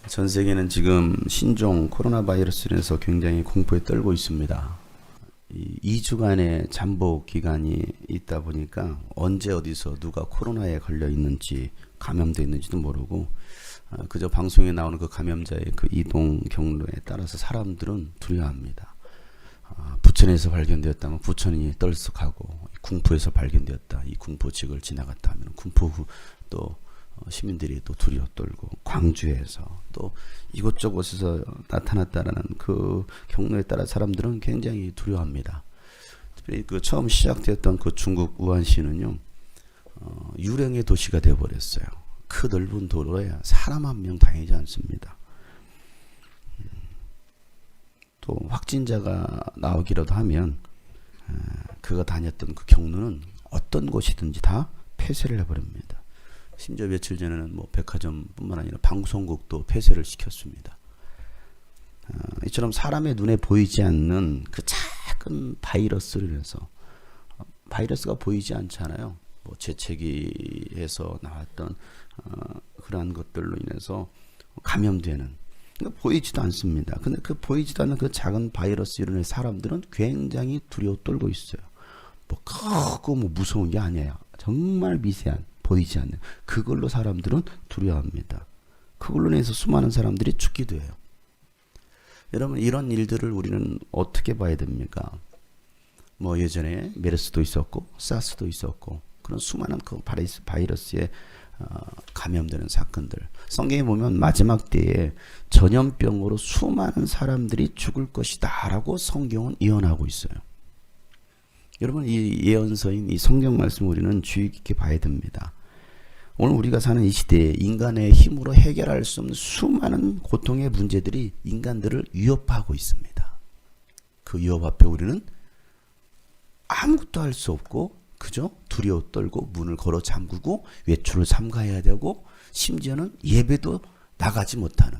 전 세계는 지금 신종 코로나 바이러스로 인해서 굉장히 공포에 떨고 있습니다. 2주간의 잠복 기간이 있다 보니까 언제 어디서 누가 코로나에 걸려 있는지 감염돼 있는지도 모르고 그저 방송에 나오는 그 감염자의 그 이동 경로에 따라서 사람들은 두려워합니다. 부천에서 발견되었다면 부천이 떨썩하고 궁포에서 발견되었다. 이 궁포직을 지나갔다 하면 궁포 후 또 시민들이 또 두려워 떨고 광주에서 또 이곳저곳에서 나타났다라는 그 경로에 따라 사람들은 굉장히 두려워합니다. 특별히 그 처음 시작되었던 그 중국 우한시는요, 유령의 도시가 되어버렸어요. 그 넓은 도로에 사람 한 명 다니지 않습니다. 또 확진자가 나오기라도 하면 그가 다녔던 그 경로는 어떤 곳이든지 다 폐쇄를 해버립니다. 심지어 며칠 전에는 뭐 백화점뿐만 아니라 방송국도 폐쇄를 시켰습니다. 이처럼 사람의 눈에 보이지 않는 그 작은 바이러스를 인해서, 바이러스가 보이지 않잖아요. 뭐 재채기에서 나왔던 그러한 것들로 인해서 감염되는, 그러니까 보이지도 않습니다. 근데 그 보이지도 않는 그 작은 바이러스로 인해 사람들은 굉장히 두려워 떨고 있어요. 뭐 크고 뭐 무서운 게 아니에요. 정말 미세한, 보이지 않는 그걸로 사람들은 두려워합니다. 그걸로 인해서 수많은 사람들이 죽기도 해요. 여러분, 이런 일들을 우리는 어떻게 봐야 됩니까? 뭐 예전에 메르스도 있었고 사스도 있었고 그런 수많은 그 바이러스에 감염되는 사건들, 성경에 보면 마지막 때에 전염병으로 수많은 사람들이 죽을 것이다 라고 성경은 예언하고 있어요. 여러분, 이 예언서인 이 성경 말씀 우리는 주의 깊게 봐야 됩니다. 오늘 우리가 사는 이 시대에 인간의 힘으로 해결할 수 없는 수많은 고통의 문제들이 인간들을 위협하고 있습니다. 그 위협 앞에 우리는 아무것도 할 수 없고 그저 두려워 떨고 문을 걸어 잠그고 외출을 삼가해야 되고 심지어는 예배도 나가지 못하는,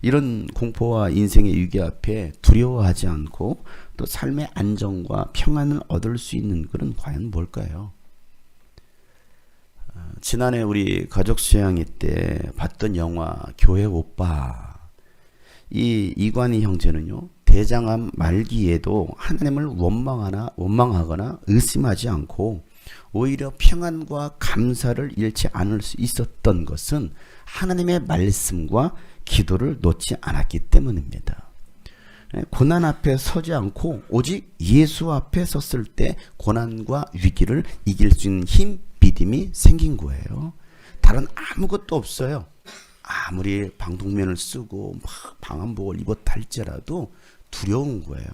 이런 공포와 인생의 위기 앞에 두려워하지 않고 또 삶의 안정과 평안을 얻을 수 있는 것은 과연 뭘까요? 지난해 우리 가족 수양회 때 봤던 영화 교회 오빠, 이 이관희 형제는요, 대장암 말기에도 하나님을 원망하거나 의심하지 않고 오히려 평안과 감사를 잃지 않을 수 있었던 것은 하나님의 말씀과 기도를 놓지 않았기 때문입니다. 고난 앞에 서지 않고 오직 예수 앞에 섰을 때 고난과 위기를 이길 수 있는 힘, 믿음이 생긴 거예요. 다른 아무것도 없어요. 아무리 방독면을 쓰고 막 방한복을 입었다 할지라도 두려운 거예요.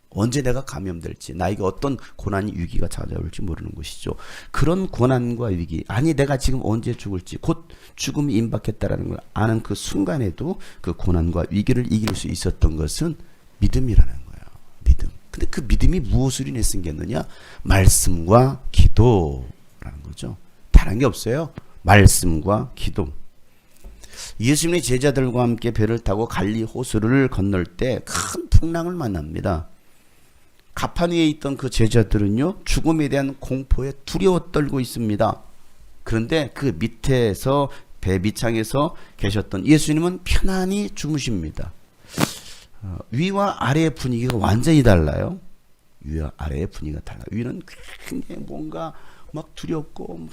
언제 내가 감염될지, 나에게 어떤 고난이 위기가 찾아올지 모르는 것이죠. 그런 고난과 위기, 아니 내가 지금 언제 죽을지, 곧 죽음이 임박했다라는 걸 아는 그 순간에도 그 고난과 위기를 이길 수 있었던 것은 믿음이라는 거예요. 믿음. 근데 그 믿음이 무엇을 인해 생겼느냐? 말씀과 기도라는 거죠. 다른 게 없어요. 말씀과 기도. 예수님의 제자들과 함께 배를 타고 갈리 호수를 건널 때 큰 풍랑을 만납니다. 가판 위에 있던 그 제자들은요, 죽음에 대한 공포에 두려워 떨고 있습니다. 그런데 그 밑에서, 배 밑창에서 계셨던 예수님은 편안히 주무십니다. 위와 아래의 분위기가 완전히 달라요. 위와 아래의 분위기가 달라요. 위는 굉장히 뭔가 막 두렵고 막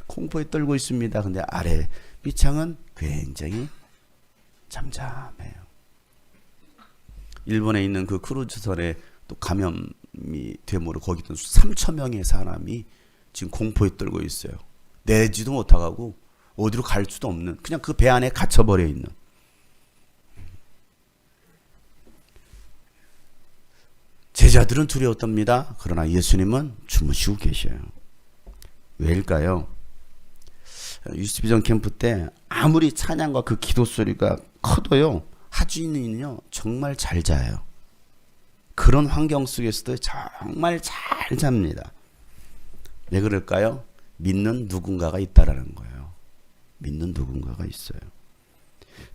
공포에 떨고 있습니다. 근데 아래 밑창은 굉장히 잠잠해요. 일본에 있는 그 크루즈선에 또 감염이 되므로 거기 있던 3천 명의 사람이 지금 공포에 떨고 있어요. 내지도 못하고 어디로 갈 수도 없는, 그냥 그 배 안에 갇혀버려 있는. 제자들은 두려웠답니다. 그러나 예수님은 주무시고 계셔요. 왜일까요? 유스비전 캠프 때 아무리 찬양과 그 기도 소리가 커도요, 하주인은요 정말 잘 자요. 그런 환경 속에서도 정말 잘 잡니다. 왜 그럴까요? 믿는 누군가가 있다라는 거예요. 믿는 누군가가 있어요.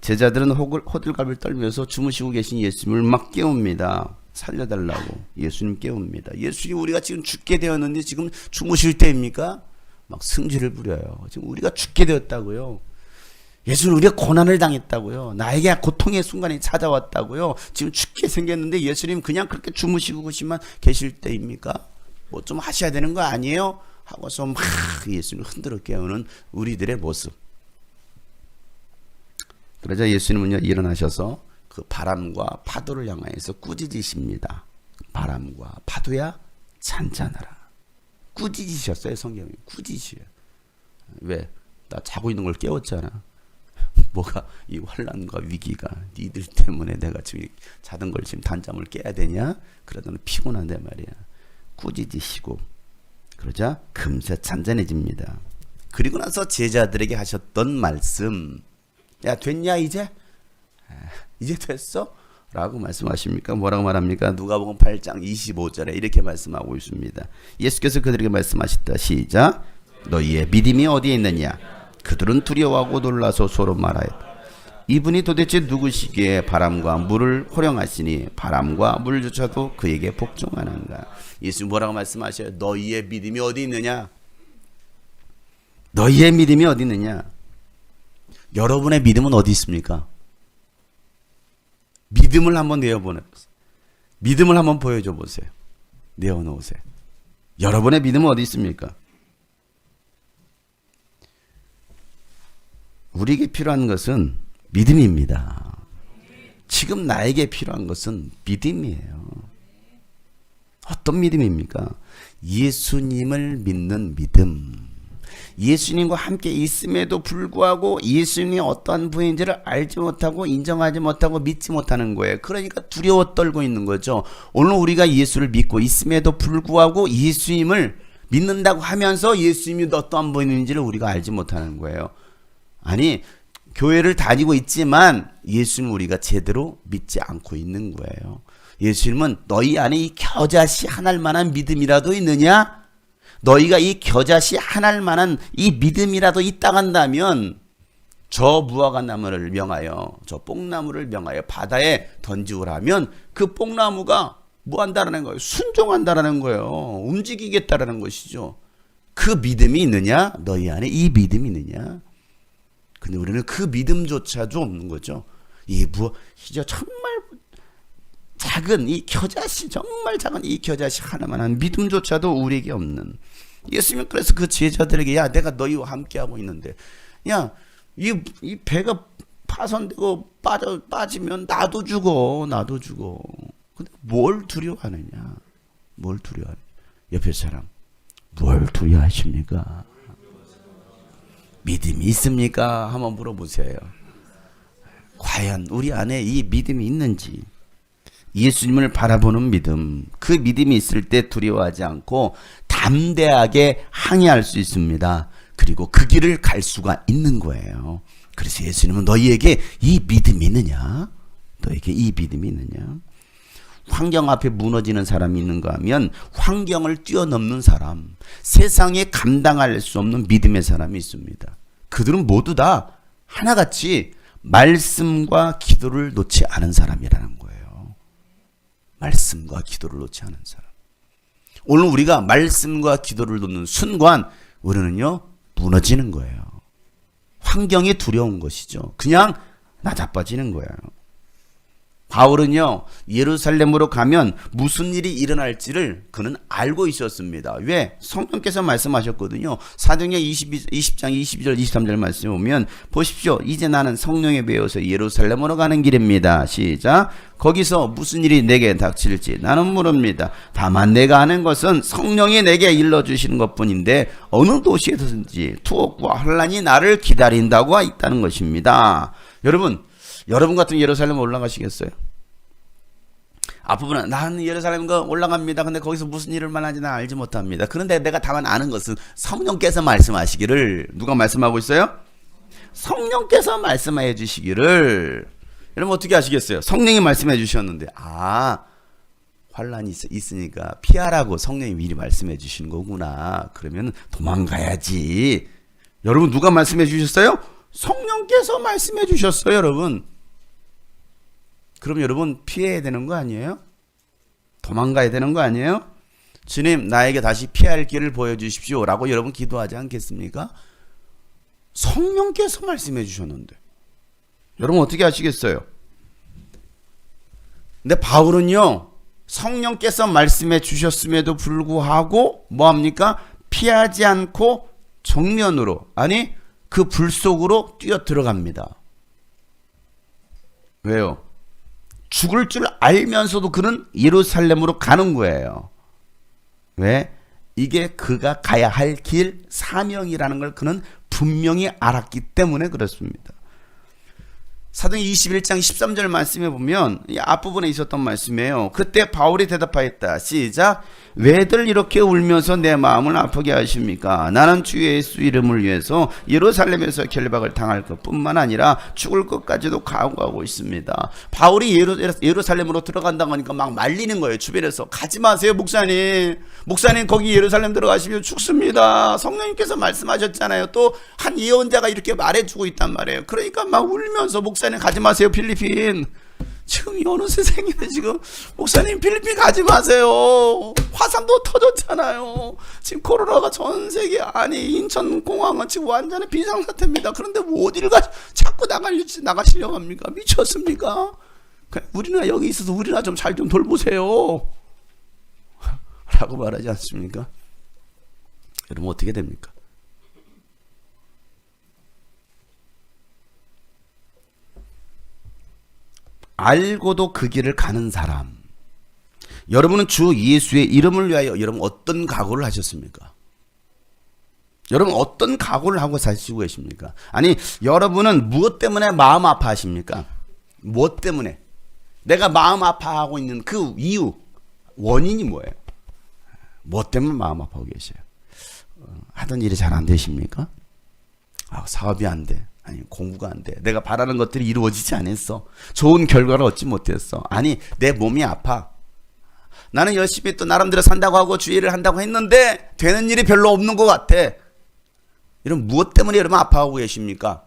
제자들은 호들갑을 떨면서 주무시고 계신 예수님을 막 깨웁니다. 살려달라고 예수님 깨웁니다. 예수님, 우리가 지금 죽게 되었는데 지금 주무실 때입니까? 막 승질을 부려요. 지금 우리가 죽게 되었다고요. 예수는 우리가 고난을 당했다고요. 나에게 고통의 순간이 찾아왔다고요. 지금 죽게 생겼는데 예수님 그냥 그렇게 주무시고 계시만 계실 때입니까? 뭐 좀 하셔야 되는 거 아니에요? 하고서 막 예수님을 흔들어 깨우는 우리들의 모습. 그러자 예수님은요 일어나셔서 그 바람과 파도를 향하여서 꾸짖으십니다. 바람과 파도야 잔잔하라. 꾸짖으셨어요. 성경이 꾸짖으셔요. 왜? 나 자고 있는 걸 깨웠잖아. 뭐가 이 환난과 위기가 니들 때문에 내가 지금 자던 걸 지금 단잠을 깨야 되냐? 그러더니 피곤한데 말이야. 꾸짖으시고 그러자 금세 잔잔해집니다. 그리고 나서 제자들에게 하셨던 말씀, 야 됐냐 이제? 이제 됐어? 라고 말씀하십니까? 뭐라고 말합니까? 누가복음 8장 25절에 이렇게 말씀하고 있습니다. 예수께서 그들에게 말씀하셨다. 시작. 너희의 믿음이 어디에 있느냐? 그들은 두려워하고 놀라서 서로 말하였다. 이분이 도대체 누구시기에 바람과 물을 호령하시니 바람과 물조차도 그에게 복종하는가? 예수 뭐라고 말씀하셔요? 너희의 믿음이 어디 있느냐? 너희의 믿음이 어디 있느냐? 여러분의 믿음은 어디 있습니까? 믿음을 한번 내어보세요. 믿음을 한번 보여줘 보세요. 내어놓으세요. 여러분의 믿음은 어디 있습니까? 우리에게 필요한 것은 믿음입니다. 지금 나에게 필요한 것은 믿음이에요. 어떤 믿음입니까? 예수님을 믿는 믿음. 예수님과 함께 있음에도 불구하고 예수님이 어떠한 분인지를 알지 못하고 인정하지 못하고 믿지 못하는 거예요. 그러니까 두려워 떨고 있는 거죠. 오늘 우리가 예수를 믿고 있음에도 불구하고 예수님을 믿는다고 하면서 예수님이 어떠한 분인지를 우리가 알지 못하는 거예요. 아니, 교회를 다니고 있지만 예수님을 우리가 제대로 믿지 않고 있는 거예요. 예수님은 너희 안에 이 겨자씨 하나일 만한 믿음이라도 있느냐? 너희가 이 겨자씨 하나일 만한 이 믿음이라도 있다 한다면 저 무화과나무를 명하여 저 뽕나무를 명하여 바다에 던지우라면 그 뽕나무가 뭐 한다라는 거예요? 순종한다라는 거예요. 움직이겠다라는 것이죠. 그 믿음이 있느냐? 너희 안에 이 믿음이 있느냐? 근데 우리는 그 믿음조차도 없는 거죠. 이제 정말 작은 이 겨자씨, 정말 작은 이 겨자씨 하나만한 믿음조차도 우리에게 없는. 예수님은 그래서 그 제자들에게 야 내가 너희와 함께하고 있는데 야 이 배가 파손되고 빠지면 나도 죽어. 근데 뭘 두려워하느냐? 뭘 두려워하느냐? 옆에 사람 뭘 두려워하십니까? 믿음이 있습니까? 한번 물어보세요. 과연 우리 안에 이 믿음이 있는지. 예수님을 바라보는 믿음, 그 믿음이 있을 때 두려워하지 않고 담대하게 항해할 수 있습니다. 그리고 그 길을 갈 수가 있는 거예요. 그래서 예수님은 너희에게 이 믿음이 있느냐? 너에게 이 믿음이 있느냐? 환경 앞에 무너지는 사람이 있는가 하면 환경을 뛰어넘는 사람, 세상에 감당할 수 없는 믿음의 사람이 있습니다. 그들은 모두 다 하나같이 말씀과 기도를 놓지 않은 사람이라는 거예요. 말씀과 기도를 놓지 않은 사람. 오늘 우리가 말씀과 기도를 놓는 순간 우리는요 무너지는 거예요. 환경이 두려운 것이죠. 그냥 나자빠지는 거예요. 바울은요 예루살렘으로 가면 무슨 일이 일어날지를 그는 알고 있었습니다. 왜? 성령께서 말씀하셨거든요. 사도행전 20장 22절 23절 말씀에 보면 보십시오. 이제 나는 성령에 배워서 예루살렘으로 가는 길입니다. 시작. 거기서 무슨 일이 내게 닥칠지 나는 모릅니다. 다만 내가 아는 것은 성령이 내게 일러주시는 것뿐인데 어느 도시에서든지 투옥과 혼란이 나를 기다린다고 있다는 것입니다. 여러분 같은 예루살렘 올라가시겠어요? 앞부분은 나는 예루살렘 올라갑니다. 근데 거기서 무슨 일을 만나는지 난 알지 못합니다. 그런데 내가 다만 아는 것은 성령께서 말씀하시기를. 누가 말씀하고 있어요? 성령께서 말씀해 주시기를. 여러분 어떻게 아시겠어요? 성령이 말씀해 주셨는데 환란이 있으니까 피하라고 성령이 미리 말씀해 주시는 거구나. 그러면 도망가야지. 여러분 누가 말씀해 주셨어요? 성령께서 말씀해 주셨어요. 여러분 그럼 여러분 피해야 되는 거 아니에요? 도망가야 되는 거 아니에요? 주님 나에게 다시 피할 길을 보여주십시오 라고 여러분 기도하지 않겠습니까? 성령께서 말씀해 주셨는데 여러분 어떻게 하시겠어요? 근데 바울은요, 성령께서 말씀해 주셨음에도 불구하고 뭐합니까? 피하지 않고 정면으로, 아니 그 불 속으로 뛰어 들어갑니다. 왜요? 죽을 줄 알면서도 그는 예루살렘으로 가는 거예요. 왜? 이게 그가 가야 할 길, 사명이라는 걸 그는 분명히 알았기 때문에 그렇습니다. 사도행 21장 13절 말씀에 보면 이 앞부분에 있었던 말씀이에요. 그때 바울이 대답하였다. 시작. 왜들 이렇게 울면서 내 마음을 아프게 하십니까? 나는 주 예수 이름을 위해서 예루살렘에서 결박을 당할 것뿐만 아니라 죽을 것까지도 각오하고 있습니다. 바울이 예루살렘으로 들어간다고 하니까 막 말리는 거예요. 주변에서 가지 마세요 목사님. 목사님 거기 예루살렘 들어가시면 죽습니다. 성령님께서 말씀하셨잖아요. 또 한 예언자가 이렇게 말해주고 있단 말이에요. 그러니까 막 울면서 목사님 가지 마세요 필리핀. 지금 어느 세상이네 지금. 목사님 필리핀 가지 마세요. 화산도 터졌잖아요. 지금 코로나가 전 세계, 아니 인천공항은 지금 완전히 비상사태입니다. 그런데 뭐 어디를 자꾸 나가시려고 합니까? 미쳤습니까? 우리나라 여기 있어서 우리나라 좀 잘 좀 돌보세요 라고 말하지 않습니까? 여러분 어떻게 됩니까? 알고도 그 길을 가는 사람. 여러분은 주 예수의 이름을 위하여 여러분 어떤 각오를 하셨습니까? 여러분 어떤 각오를 하고 사시고 계십니까? 아니 여러분은 무엇 때문에 마음 아파하십니까? 무엇 때문에? 내가 마음 아파하고 있는 그 이유, 원인이 뭐예요? 무엇 때문에 마음 아파하고 계세요? 하던 일이 잘 안 되십니까? 사업이 안 돼. 아니 공부가 안 돼. 내가 바라는 것들이 이루어지지 않았어. 좋은 결과를 얻지 못했어. 아니 내 몸이 아파. 나는 열심히 또 나름대로 산다고 하고 주의를 한다고 했는데 되는 일이 별로 없는 것 같아. 이런 무엇 때문에 여러분 아파하고 계십니까?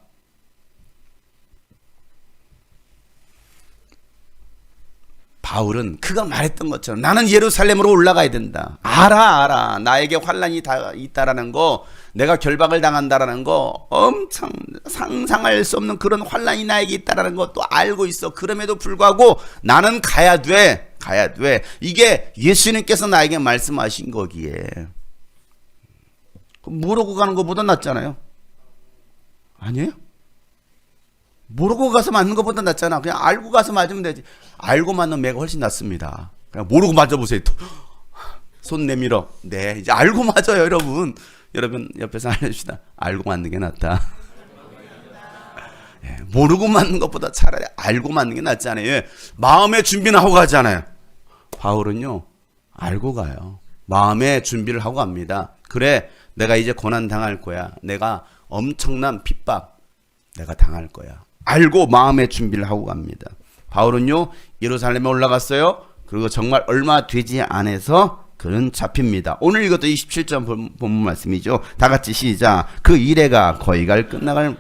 바울은 그가 말했던 것처럼 나는 예루살렘으로 올라가야 된다. 알아. 나에게 환란이 있다라는 거, 내가 결박을 당한다라는 거, 엄청 상상할 수 없는 그런 환란이 나에게 있다라는 것도 알고 있어. 그럼에도 불구하고 나는 가야 돼. 이게 예수님께서 나에게 말씀하신 거기에. 모르고 가는 것보다 낫잖아요. 아니에요? 모르고 가서 맞는 것보다 낫잖아. 그냥 알고 가서 맞으면 되지. 알고 맞는 매가 훨씬 낫습니다. 그냥 모르고 맞아보세요. 손 내밀어. 네, 이제 알고 맞아요, 여러분. 여러분 옆에서 알려줍시다. 알고 맞는 게 낫다. 예, 모르고 맞는 것보다 차라리 알고 맞는 게 낫잖아요. 예, 마음의 준비는 하고 가잖아요. 바울은요, 알고 가요. 마음의 준비를 하고 갑니다. 그래, 내가 이제 고난 당할 거야. 내가 엄청난 핍박 내가 당할 거야. 알고 마음의 준비를 하고 갑니다. 바울은요 예루살렘에 올라갔어요. 그리고 정말 얼마 되지 않아서 그는 잡힙니다. 오늘 이것도 27절 본문 말씀이죠. 다 같이 시작. 그 이래가 거의갈 끝나갈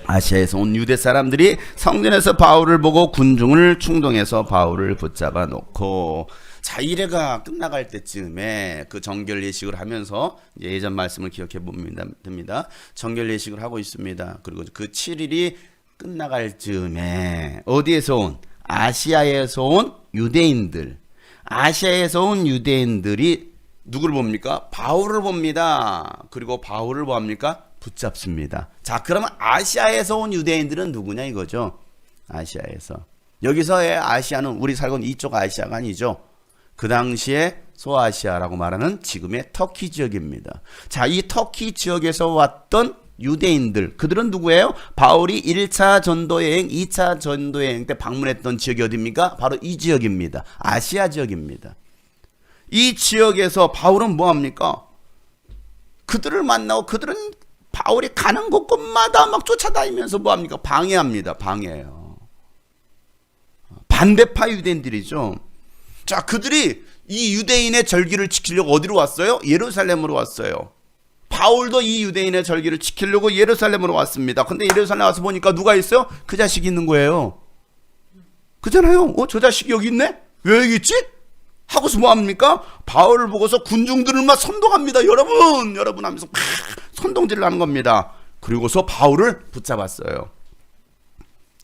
아시아에서 온 유대 사람들이 성전에서 바울을 보고 군중을 충동해서 바울을 붙잡아 놓고, 자, 이래가 끝나갈 때쯤에 그 정결 예식을 하면서 이제 예전 말씀을 기억해 보면 됩니다. 정결 예식을 하고 있습니다. 그리고 그 7일이 끝나갈 즈음에 어디에서 온? 아시아에서 온 유대인들. 아시아에서 온 유대인들이 누구를 봅니까? 바울을 봅니다. 그리고 바울을 뭐합니까? 붙잡습니다. 자, 그러면 아시아에서 온 유대인들은 누구냐 이거죠. 아시아에서. 여기서의 아시아는 우리 살고 있는 이쪽 아시아가 아니죠. 그 당시에 소아시아라고 말하는 지금의 터키 지역입니다. 자, 이 터키 지역에서 왔던 유대인들, 그들은 누구예요? 바울이 1차 전도여행, 2차 전도여행 때 방문했던 지역이 어디입니까? 바로 이 지역입니다. 아시아 지역입니다. 이 지역에서 바울은 뭐합니까? 그들을 만나고 그들은 바울이 가는 곳곳마다 막 쫓아다니면서 뭐합니까? 방해합니다. 방해해요. 반대파 유대인들이죠. 자, 그들이 이 유대인의 절기를 지키려고 어디로 왔어요? 예루살렘으로 왔어요. 바울도 이 유대인의 절기를 지키려고 예루살렘으로 왔습니다. 근데 예루살렘 와서 보니까 누가 있어요? 그 자식이 있는 거예요. 그잖아요. 저 자식이 여기 있네? 왜 여기 있지? 하고서 뭐합니까? 바울을 보고서 군중들을 막 선동합니다. 여러분 하면서 막 선동질을 하는 겁니다. 그리고서 바울을 붙잡았어요.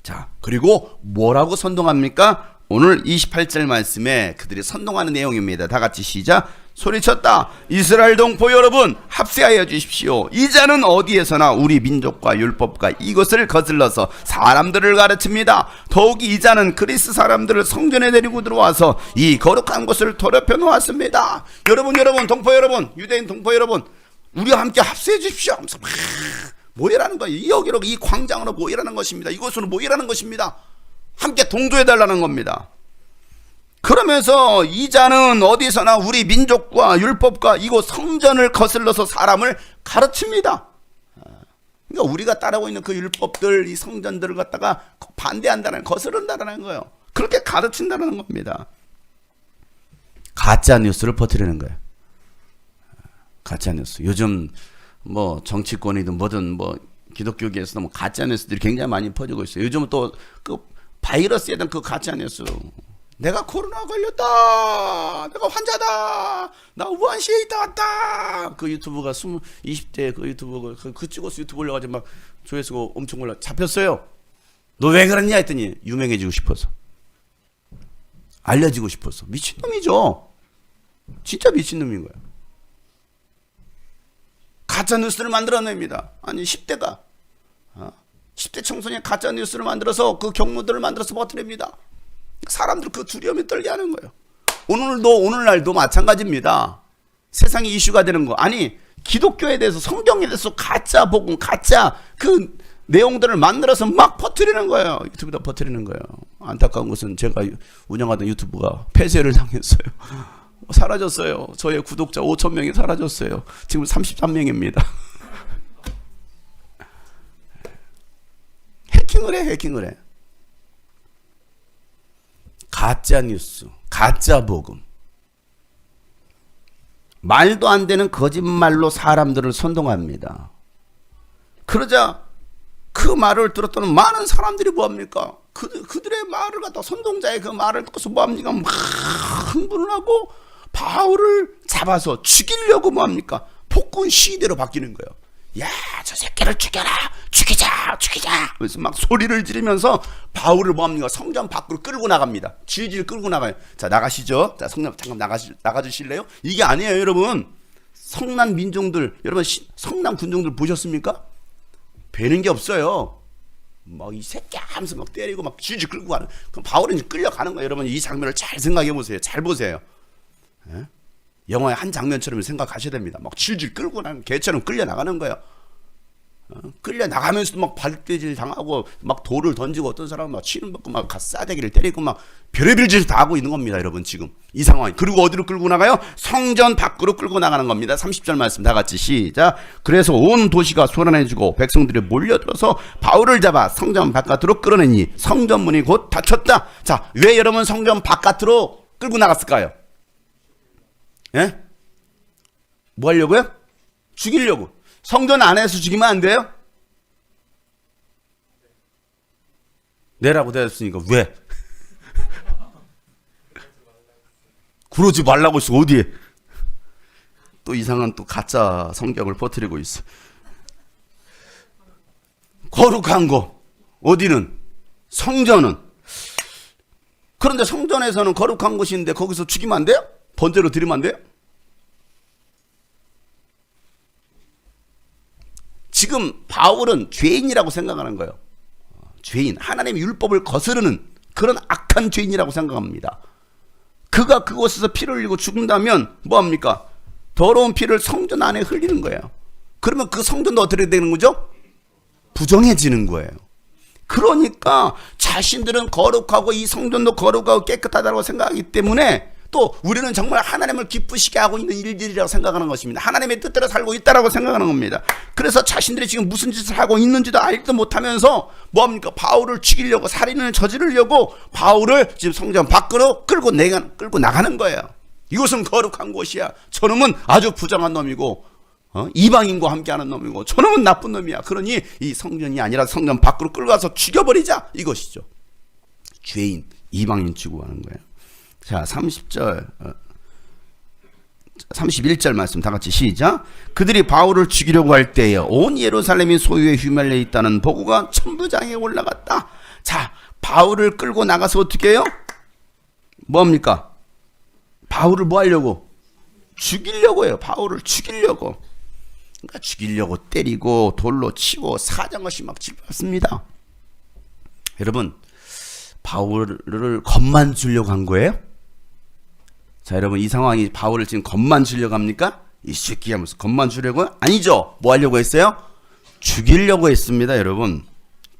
자, 그리고 뭐라고 선동합니까? 오늘 28절 말씀에 그들이 선동하는 내용입니다. 다 같이 시작. 소리쳤다. 이스라엘 동포 여러분, 합세하여 주십시오. 이 자는 어디에서나 우리 민족과 율법과 이것을 거슬러서 사람들을 가르칩니다. 더욱이 이 자는 그리스 사람들을 성전에 데리고 들어와서 이 거룩한 곳을 더럽혀 놓았습니다. 여러분, 동포 여러분, 유대인 동포 여러분, 우리와 함께 합세해 주십시오 하면서 막 모이라는 거예요. 여기로, 이 광장으로 모이라는 것입니다. 이곳으로 모이라는 것입니다. 함께 동조해 달라는 겁니다. 그러면서 이 자는 어디서나 우리 민족과 율법과 이곳 성전을 거슬러서 사람을 가르칩니다. 그러니까 우리가 따르고 있는 그 율법들, 이 성전들을 갖다가 반대한다는, 거스른다는 거예요. 그렇게 가르친다는 겁니다. 가짜 뉴스를 퍼뜨리는 거예요. 가짜 뉴스. 요즘 뭐 정치권이든 뭐든 뭐 기독교계에서도 뭐 가짜 뉴스들이 굉장히 많이 퍼지고 있어요. 요즘은 또 그 바이러스에 대한 그 가짜 뉴스. 내가 코로나 걸렸다. 내가 환자다. 나 우한시에 있다 왔다. 그 유튜브가 20대 그 유튜브가 그 찍어서 유튜브 올려가지고 막 조회수가 엄청 올라 잡혔어요. 너 왜 그랬냐 했더니 유명해지고 싶어서. 알려지고 싶어서. 미친놈이죠. 진짜 미친놈인 거야. 가짜 뉴스를 만들어냅니다. 아니 10대가 10대 청소년이 가짜 뉴스를 만들어서 그 경로들을 만들어서 버텨냅니다. 사람들 그 두려움에 떨게 하는 거예요. 오늘날도 마찬가지입니다. 세상이 이슈가 되는 거. 아니 기독교에 대해서, 성경에 대해서 가짜 복음, 가짜 그 내용들을 만들어서 막 퍼뜨리는 거예요. 유튜브에다 퍼뜨리는 거예요. 안타까운 것은 제가 운영하던 유튜브가 폐쇄를 당했어요. 사라졌어요. 저의 구독자 5,000명이 사라졌어요. 지금 33명입니다. 해킹을 해. 가짜 뉴스, 가짜 복음, 말도 안 되는 거짓말로 사람들을 선동합니다. 그러자 그 말을 들었던 많은 사람들이 뭐합니까? 그들의 말을 갖다, 선동자의 그 말을 듣고서 뭐합니까? 막 흥분을 하고 바울을 잡아서 죽이려고 뭐합니까? 폭군 시위대로 바뀌는 거예요. 야, 저 새끼를 죽여라! 죽이자! 그래서 막 소리를 지르면서 바울을 뭐합니까? 성전 밖으로 끌고 나갑니다. 질질 끌고 나가요. 자, 나가시죠. 자, 성남 잠깐 나가주실래요? 이게 아니에요, 여러분. 성난 민중들, 여러분 성남 군중들 보셨습니까? 배는 게 없어요. 막 이 새끼 하면서 막 때리고 막 질질 끌고 가는. 그럼 바울은 이제 끌려가는 거예요. 여러분 이 장면을 잘 생각해 보세요. 잘 보세요. 예? 영화의 한 장면처럼 생각하셔야 됩니다. 막 질질 끌고 나는 개처럼 끌려 나가는 거예요. 끌려 나가면서도 막 발대질 당하고 막 돌을 던지고 어떤 사람은 막 치는 받고 막 싸대기를 때리고 막 별의별 짓을 다 하고 있는 겁니다. 여러분 지금 이 상황이. 그리고 어디로 끌고 나가요? 성전 밖으로 끌고 나가는 겁니다. 30절 말씀 다 같이 시작. 그래서 온 도시가 소란해지고 백성들이 몰려들어서 바울을 잡아 성전 바깥으로 끌어내니 성전문이 곧 닫혔다. 자, 왜 여러분 성전 바깥으로 끌고 나갔을까요? 예? 뭐 하려고요? 죽이려고. 성전 안에서 죽이면 안 돼요? 내라고 되었으니까 왜? 그러지 말라고 했어. 어디에? 또 이상한 또 가짜 성경을 퍼뜨리고 있어. 거룩한 거 어디는? 성전은. 그런데 성전에서는 거룩한 곳인데 거기서 죽이면 안 돼요? 번제로 드리면 안 돼요? 지금 바울은 죄인이라고 생각하는 거예요. 죄인, 하나님의 율법을 거스르는 그런 악한 죄인이라고 생각합니다. 그가 그곳에서 피를 흘리고 죽는다면 뭐합니까? 더러운 피를 성전 안에 흘리는 거예요. 그러면 그 성전도 어떻게 되는 거죠? 부정해지는 거예요. 그러니까 자신들은 거룩하고 이 성전도 거룩하고 깨끗하다고 생각하기 때문에 또 우리는 정말 하나님을 기쁘시게 하고 있는 일들이라고 생각하는 것입니다. 하나님의 뜻대로 살고 있다라고 생각하는 겁니다. 그래서 자신들이 지금 무슨 짓을 하고 있는지도 알지도 못하면서 뭐합니까? 바울을 죽이려고, 살인을 저지르려고 바울을 지금 성전 밖으로 끌고 나가는 거예요. 이곳은 거룩한 곳이야. 저놈은 아주 부정한 놈이고 이방인과 함께하는 놈이고 저놈은 나쁜 놈이야. 그러니 이 성전이 아니라 성전 밖으로 끌고 가서 죽여버리자, 이것이죠. 죄인, 이방인 취급하는 거예요. 자, 31절 말씀 다 같이 시작. 그들이 바울을 죽이려고 할 때에 온 예루살렘이 소유에 휘말려 있다는 보고가 천부장에 올라갔다. 자, 바울을 끌고 나가서 어떻게 해요? 뭡니까? 바울을 뭐 하려고? 죽이려고 해요. 바울을 죽이려고. 그러니까 죽이려고 때리고 돌로 치고 사정없이 막 짚었습니다. 여러분, 바울을 겁만 주려고 한 거예요? 자, 여러분, 이 상황이 바울을 지금 겁만 주려고 합니까? 이 새끼 하면서 겁만 주려고요? 아니죠. 뭐 하려고 했어요? 죽이려고 했습니다, 여러분.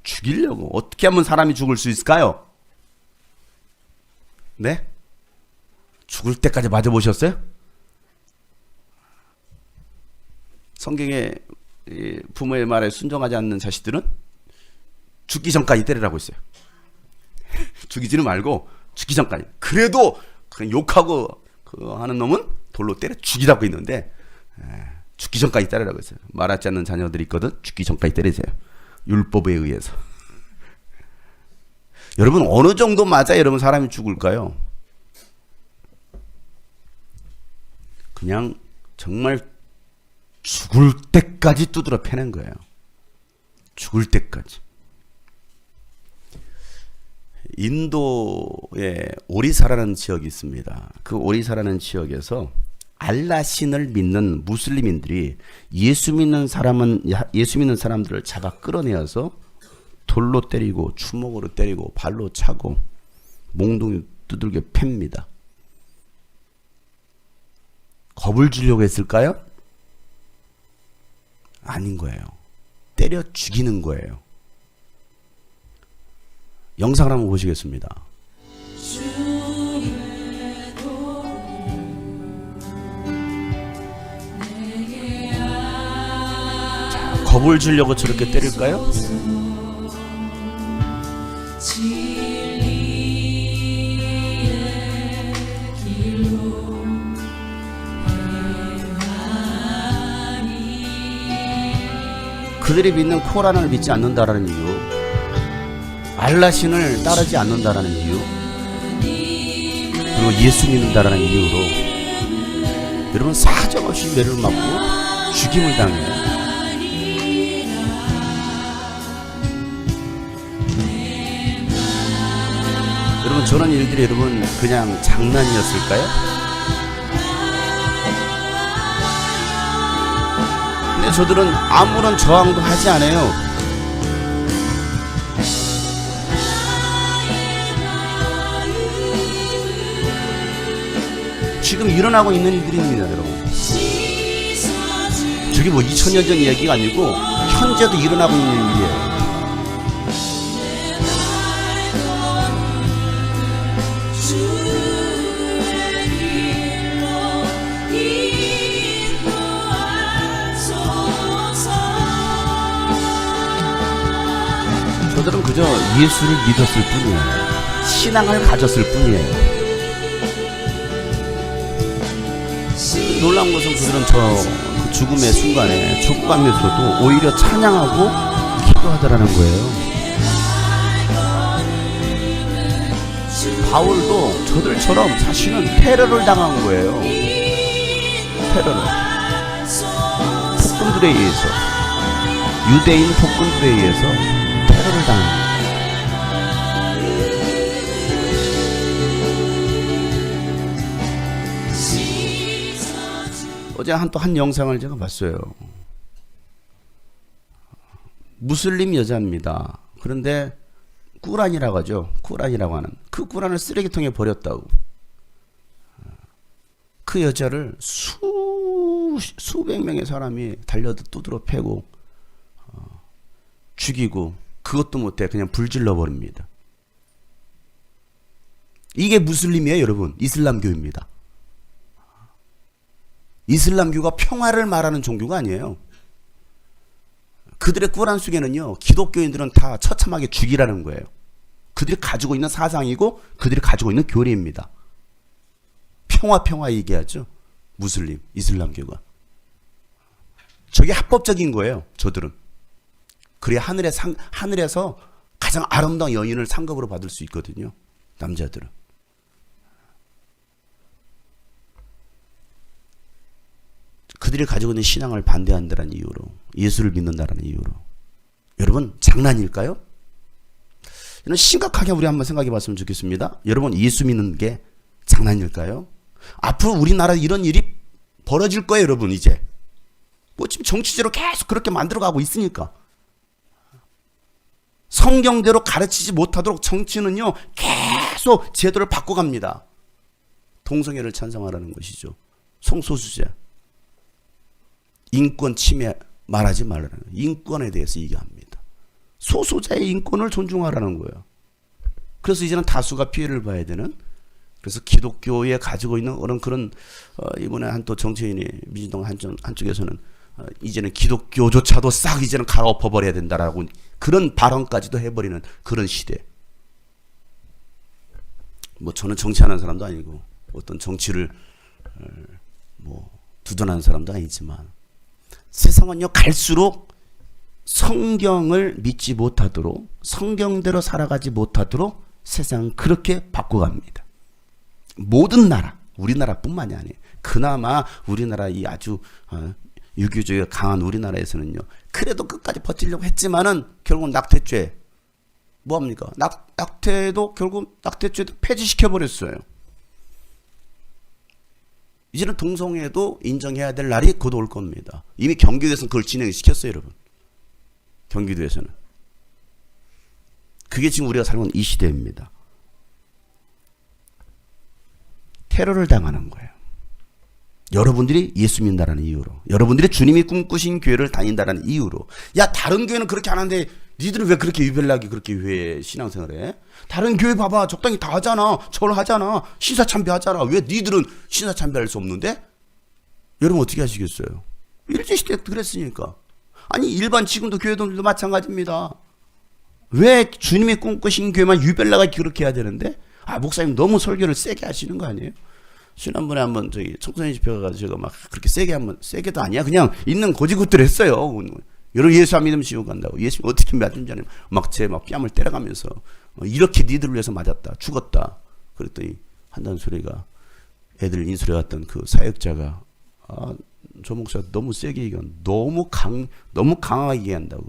죽이려고. 어떻게 하면 사람이 죽을 수 있을까요? 네? 죽을 때까지 맞아보셨어요? 성경에 부모의 말에 순종하지 않는 자식들은 죽기 전까지 때리라고 했어요. 죽이지는 말고 죽기 전까지. 그래도 그냥 욕하고 하는 놈은 돌로 때려 죽이라고 했는데 죽기 전까지 때리라고 했어요. 말하지 않는 자녀들이 있거든. 죽기 전까지 때리세요. 율법에 의해서. 여러분, 어느 정도 맞아 여러분 사람이 죽을까요? 그냥 정말 죽을 때까지 두드러 패는 거예요. 죽을 때까지. 인도에 오리사라는 지역이 있습니다. 그 오리사라는 지역에서 알라 신을 믿는 무슬림인들이 예수 믿는 사람들을 잡아 끌어내어서 돌로 때리고 주먹으로 때리고 발로 차고 몽둥이 두들겨 팹니다. 겁을 주려고 했을까요? 아닌 거예요. 때려 죽이는 거예요. 영상을 한번 보시겠습니다. 자, 겁을 주려고 저렇게 때릴까요? 그들이 믿는 코란을 믿지 않는다라는 이유, 알라신을 따르지 않는다라는 이유, 그리고 예수 믿는다라는 이유로 여러분 사정없이 매를 맞고 죽임을 당해요. 여러분, 저런 일들이 여러분 그냥 장난이었을까요? 근데 저들은 아무런 저항도 하지 않아요. 지금 일어나고 있는 일들입니다, 여러분. 저게 뭐 2000년 전 이야기가 아니고 현재도 일어나고 있는 일이에요. 저들은 그저 예수를 믿었을 뿐이에요. 신앙을 가졌을 뿐이에요. 놀라운 것은 그들은 저 죽음의 순간에 족감에서도 오히려 찬양하고 기도하더라는 거예요. 바울도 저들처럼 사실은 테러를 당한 거예요. 테러를. 폭군들에 의해서, 유대인 폭군들에 의해서 테러를 당한 거예요. 어제 한 영상을 제가 봤어요. 무슬림 여자입니다. 그런데 꾸란이라고 하죠. 꾸란이라고 하는. 그 꾸란을 쓰레기통에 버렸다고. 그 여자를 수백 명의 사람이 달려도 두드러 패고 죽이고 그것도 못해 그냥 불질러 버립니다. 이게 무슬림이에요, 여러분. 이슬람교입니다. 이슬람교가 평화를 말하는 종교가 아니에요. 그들의 꾸란 속에는요, 기독교인들은 다 처참하게 죽이라는 거예요. 그들이 가지고 있는 사상이고 그들이 가지고 있는 교리입니다. 평화 얘기하죠. 무슬림, 이슬람교가. 저게 합법적인 거예요, 저들은. 그래야 하늘에서 가장 아름다운 여인을 상급으로 받을 수 있거든요, 남자들은. 그들이 가지고 있는 신앙을 반대한다는 이유로, 예수를 믿는다는 이유로. 여러분, 장난일까요? 이런 심각하게 우리 한번 생각해 봤으면 좋겠습니다. 여러분, 예수 믿는 게 장난일까요? 앞으로 우리나라에 이런 일이 벌어질 거예요, 여러분. 이제 뭐 지금 정치제로 계속 그렇게 만들어가고 있으니까. 성경대로 가르치지 못하도록 정치는요 계속 제도를 바꿔갑니다. 동성애를 찬성하라는 것이죠. 성소수자, 인권 침해 말하지 말라는 거예요. 인권에 대해서 얘기합니다. 소수자의 인권을 존중하라는 거예요. 그래서 이제는 다수가 피해를 봐야 되는, 그래서 기독교에 가지고 있는 그런 이번에 한 또 정치인이 민주당 한쪽에서는 이제는 기독교조차도 싹 이제는 갈아엎어버려야 된다라고 그런 발언까지도 해버리는 그런 시대. 뭐 저는 정치하는 사람도 아니고 어떤 정치를 뭐 두둔하는 사람도 아니지만, 세상은요 갈수록 성경을 믿지 못하도록, 성경대로 살아가지 못하도록 세상은 그렇게 바꿔갑니다. 모든 나라, 우리나라뿐만이 아니에요. 그나마 우리나라 이 아주 유교주의가 강한 우리나라에서는요 그래도 끝까지 버티려고 했지만은 결국은 낙태죄 뭐합니까? 낙태도 결국 낙태죄도 폐지시켜버렸어요. 이제는 동성애도 인정해야 될 날이 곧 올 겁니다. 이미 경기도에서는 그걸 진행시켰어요, 여러분. 경기도에서는. 그게 지금 우리가 살고 있는 이 시대입니다. 테러를 당하는 거예요. 여러분들이 예수 믿는다는 이유로, 여러분들이 주님이 꿈꾸신 교회를 다닌다는 이유로. 야, 다른 교회는 그렇게 안 하는데 니들은 왜 그렇게 유별나게 그렇게 왜 신앙생활해? 다른 교회 봐봐, 적당히 다 하잖아, 절하잖아, 신사참배 하잖아. 왜 니들은 신사참배할 수 없는데? 여러분 어떻게 하시겠어요? 일제시대 때 그랬으니까. 아니 일반 지금도 교회들도 마찬가지입니다. 왜 주님이 꿈꾸신 교회만 유별나게 그렇게 해야 되는데? 아, 목사님 너무 설교를 세게 하시는 거 아니에요? 지난번에 한번 저기 청소년 집회 가가지고 제가 막 그렇게 세게 한번, 세게도 아니야, 그냥 있는 고지굿들 했어요. 여러분 예수 안 믿으면 지옥 간다고. 예수 어떻게 맞은지 아니면 막 제 막 뺨을 때려가면서 이렇게 니들을 위해서 맞았다, 죽었다. 그랬더니 한다는 소리가, 애들 인수해 갔던 그 사역자가, 아, 저 목사 너무 세게 얘기한, 너무 강하게 얘기한다고,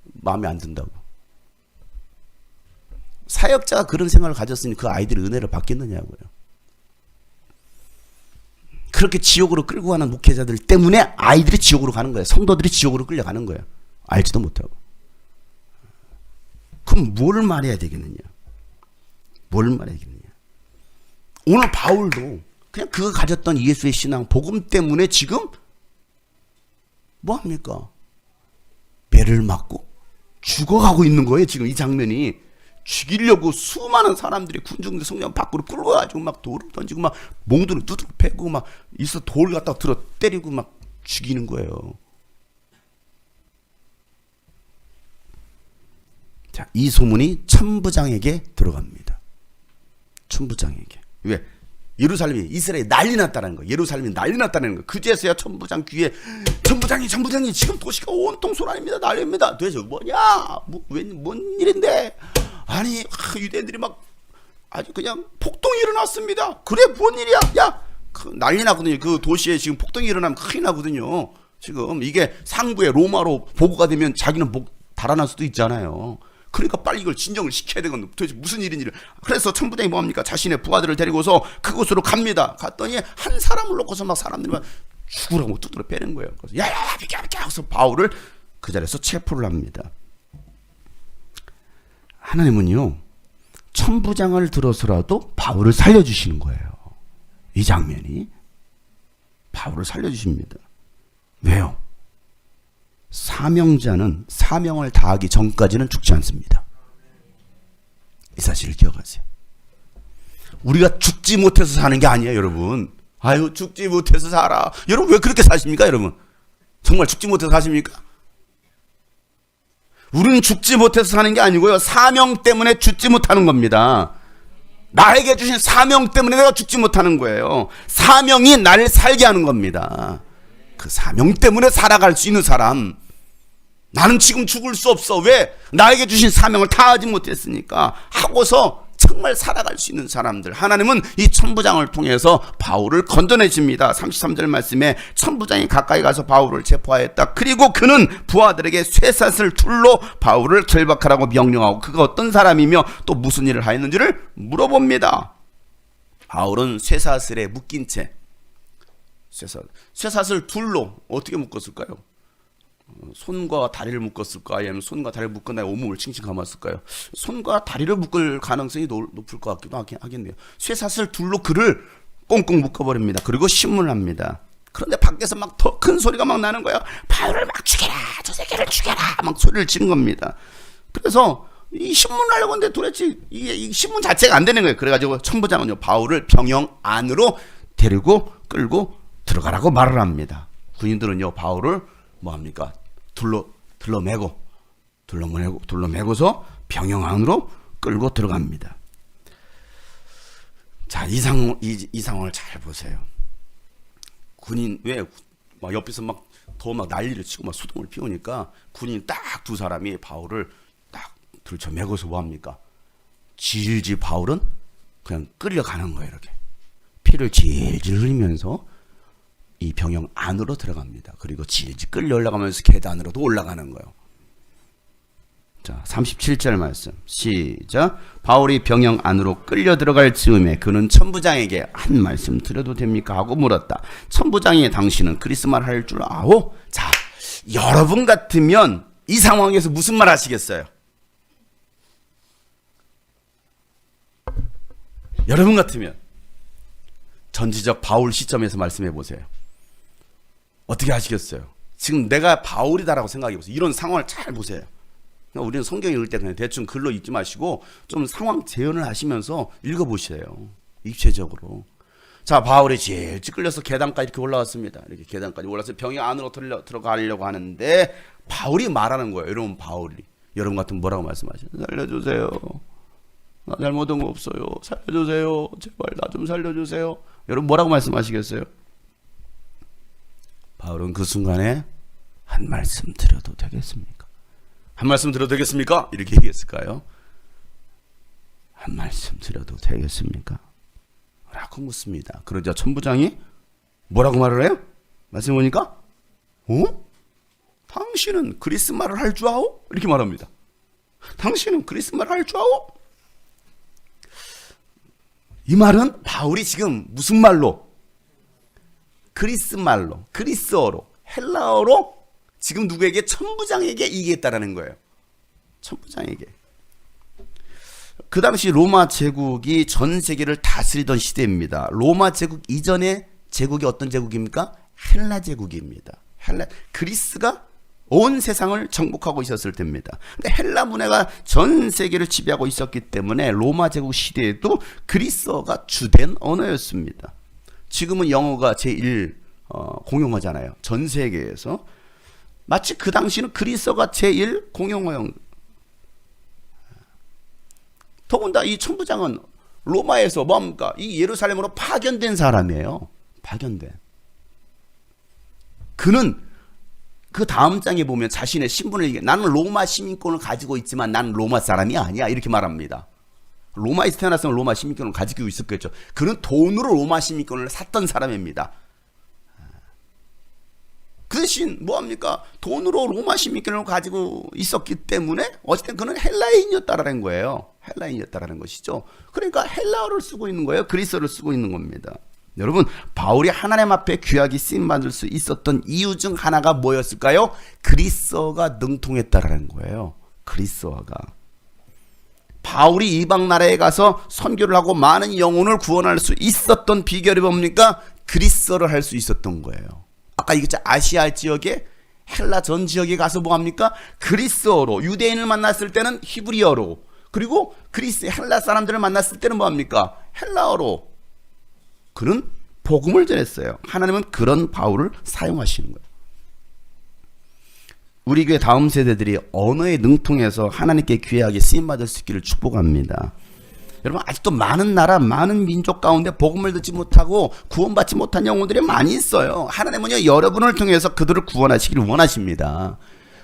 마음에 안 든다고. 사역자가 그런 생각을 가졌으니 그 아이들이 은혜를 받겠느냐고요. 그렇게 지옥으로 끌고 가는 목회자들 때문에 아이들이 지옥으로 가는 거예요. 성도들이 지옥으로 끌려가는 거예요. 알지도 못하고. 그럼 뭘 말해야 되겠느냐? 뭘 말해야 되겠느냐? 오늘 바울도 그냥 그가 가졌던 예수의 신앙, 복음 때문에 지금 뭐합니까? 배를 맞고 죽어가고 있는 거예요. 지금 이 장면이. 죽이려고 수많은 사람들이 군중들 성령 밖으로 끌어가지고 막 돌을 던지고 막 몽둥이를 두드려 패고 막 있어 돌 갖다 들어 때리고 막 죽이는 거예요. 자, 이 소문이 천부장에게 들어갑니다. 천부장에게. 왜? 예루살렘이, 이스라엘이 난리 났다는 거. 예루살렘이 난리 났다는 거. 그제서야 천부장 귀에, 천부장이 지금 도시가 온통 소란입니다, 난리입니다. 도대체 뭐냐? 뭔 일인데? 아니, 유대인들이 막 아주 그냥 폭동이 일어났습니다. 그래, 뭔 일이야? 야, 난리 나거든요. 그 도시에 지금 폭동이 일어나면 큰일 나거든요. 지금 이게 상부에 로마로 보고가 되면 자기는 목 달아날 수도 있잖아요. 그러니까 빨리 이걸 진정을 시켜야 되건 도대체 무슨 일인지를. 그래서 천부장이 뭐합니까? 자신의 부하들을 데리고서 그곳으로 갑니다. 갔더니 한 사람을 놓고서 막 사람들이 막 죽으라고 두드려 패는 거예요. 그래서 야야야, 비켜 하고서 바울을 그 자리에서 체포를 합니다. 하나님은요, 천부장을 들어서라도 바울을 살려주시는 거예요. 이 장면이 바울을 살려주십니다. 왜요? 사명자는 사명을 다하기 전까지는 죽지 않습니다. 이 사실을 기억하세요. 우리가 죽지 못해서 사는 게 아니에요, 여러분. 아유, 죽지 못해서 살아. 여러분 왜 그렇게 사십니까, 여러분? 정말 죽지 못해서 사십니까? 우리는 죽지 못해서 사는 게 아니고요, 사명 때문에 죽지 못하는 겁니다. 나에게 주신 사명 때문에 내가 죽지 못하는 거예요. 사명이 나를 살게 하는 겁니다. 그 사명 때문에 살아갈 수 있는 사람. 나는 지금 죽을 수 없어. 왜? 나에게 주신 사명을 다하지 못했으니까. 하고서 정말 살아갈 수 있는 사람들, 하나님은 이 천부장을 통해서 바울을 건져내십니다. 33절 말씀에 천부장이 가까이 가서 바울을 체포하였다. 그리고 그는 부하들에게 쇠사슬 둘로 바울을 결박하라고 명령하고 그가 어떤 사람이며 또 무슨 일을 하였는지를 물어봅니다. 바울은 쇠사슬에 묶인 채, 쇠사슬 둘로 어떻게 묶었을까요? 손과 다리를 묶었을까? 아니면 손과 다리를 묶은 다음에 온몸을 칭칭 감았을까요? 손과 다리를 묶을 가능성이 높을 것 같기도 하겠네요. 쇠사슬 둘로 그를 꽁꽁 묶어버립니다. 그리고 신문을 합니다. 그런데 밖에서 막 더 큰 소리가 막 나는 거예요. 바울을 막 죽여라, 저 새끼를 죽여라, 막 소리를 지른 겁니다. 그래서 이 신문을 하려고 하는데 도대체 이 신문 자체가 안 되는 거예요. 그래가지고 천부장은요, 바울을 병영 안으로 데리고 끌고 들어가라고 말을 합니다. 군인들은요, 바울을 뭐합니까? 둘러매고서 병영 안으로 끌고 들어갑니다. 자, 이 상황을 잘 보세요. 군인 왜 막 옆에서 막 더 막 난리를 치고 막 수동을 피우니까 군인 딱 두 사람이 바울을 딱 들쳐매고서 뭐합니까? 질질 바울은 그냥 끌려가는 거예요. 이렇게 피를 질질 흘리면서 이 병영 안으로 들어갑니다. 그리고 질질 끌려 올라가면서 계단으로도 올라가는 거예요. 자, 37절 말씀 시작. 바울이 병영 안으로 끌려 들어갈 즈음에 그는 천부장에게 한 말씀 드려도 됩니까? 하고 물었다. 천부장이 당신은 그리스말 할 줄 아오? 자, 여러분 같으면 이 상황에서 무슨 말 하시겠어요? 여러분 같으면 전지적 바울 시점에서 말씀해 보세요. 어떻게 하시겠어요? 지금 내가 바울이다라고 생각해 보세요. 이런 상황을 잘 보세요. 우리는 성경 읽을 때 그냥 대충 글로 읽지 마시고 좀 상황 재현을 하시면서 읽어보세요. 입체적으로. 자, 바울이 제일 끌려서 계단까지 이렇게 올라왔습니다. 이렇게 계단까지 올라서 병영 안으로 들어가려고 하는데 바울이 말하는 거예요. 여러분, 바울이 여러분 같으면 뭐라고 말씀하시나요? 살려주세요. 나 잘못한 거 없어요. 살려주세요. 제발 나 좀 살려주세요. 여러분 뭐라고 말씀하시겠어요? 바울은 그 순간에 한 말씀 드려도 되겠습니까? 한 말씀 드려도 되겠습니까? 이렇게 얘기했을까요? 한 말씀 드려도 되겠습니까? 라고 묻습니다. 그러자 천부장이 뭐라고 말을 해요? 말씀 보니까 당신은 그리스 말을 할 줄 아오? 이렇게 말합니다. 당신은 그리스 말을 할 줄 아오? 이 말은 바울이 지금 무슨 말로? 그리스 말로, 그리스어로, 헬라어로 지금 누구에게? 천부장에게 얘기했다라는 거예요. 천부장에게. 그 당시 로마 제국이 전 세계를 다스리던 시대입니다. 로마 제국 이전의 제국이 어떤 제국입니까? 헬라 제국입니다. 그리스가 온 세상을 정복하고 있었을 때입니다. 근데 헬라 문화가 전 세계를 지배하고 있었기 때문에 로마 제국 시대에도 그리스어가 주된 언어였습니다. 지금은 영어가 제1 공용어잖아요. 전 세계에서. 마치 그 당시는 그리스어가 제1 공용어형. 더군다나 이 천부장은 로마에서 뭡니까? 이 예루살렘으로 파견된 사람이에요. 파견된. 그는 그 다음 장에 보면 자신의 신분을 얘기해. 나는 로마 시민권을 가지고 있지만 나는 로마 사람이 아니야. 이렇게 말합니다. 로마에서 태어났으면 로마 시민권을 가지고 있었겠죠. 그는 돈으로 로마 시민권을 샀던 사람입니다. 그 대신 뭐합니까? 돈으로 로마 시민권을 가지고 있었기 때문에 어쨌든 그는 헬라인이었다라는 거예요. 헬라인이었다라는 것이죠. 그러니까 헬라어를 쓰고 있는 거예요. 그리스어를 쓰고 있는 겁니다. 여러분, 바울이 하나님 앞에 귀하게 쓰임받을 수 있었던 이유 중 하나가 뭐였을까요? 그리스어가 능통했다라는 거예요. 그리스어가. 바울이 이방 나라에 가서 선교를 하고 많은 영혼을 구원할 수 있었던 비결이 뭡니까? 그리스어를 할 수 있었던 거예요. 아까 얘기했죠. 아시아 지역에 헬라 전 지역에 가서 뭐합니까? 그리스어로. 유대인을 만났을 때는 히브리어로. 그리고 헬라 사람들을 만났을 때는 뭐합니까? 헬라어로. 그는 복음을 전했어요. 하나님은 그런 바울을 사용하시는 거예요. 우리 교회 다음 세대들이 언어에 능통해서 하나님께 귀하게 쓰임받을 수 있기를 축복합니다. 여러분, 아직도 많은 나라, 많은 민족 가운데 복음을 듣지 못하고 구원받지 못한 영혼들이 많이 있어요. 하나님은요, 여러분을 통해서 그들을 구원하시기를 원하십니다.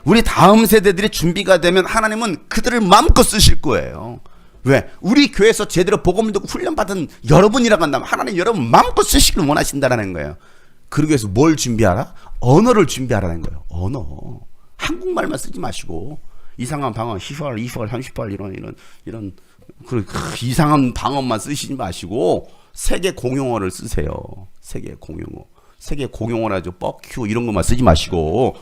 우리 다음 세대들이 준비가 되면 하나님은 그들을 마음껏 쓰실 거예요. 왜? 우리 교회에서 제대로 복음 듣고 훈련받은 여러분이라고 한다면 하나님 여러분 마음껏 쓰시길 원하신다라는 거예요. 그러기 위해서 뭘 준비하라? 언어를 준비하라는 거예요. 언어. 한국말만 쓰지 마시고 이상한 방언, 히펄, 30펄 이런 그 이상한 방언만 쓰시지 마시고 세계 공용어를 쓰세요. 세계 공용어. 세계 공용어라 죠. 뻑큐 이런 것만 쓰지 마시고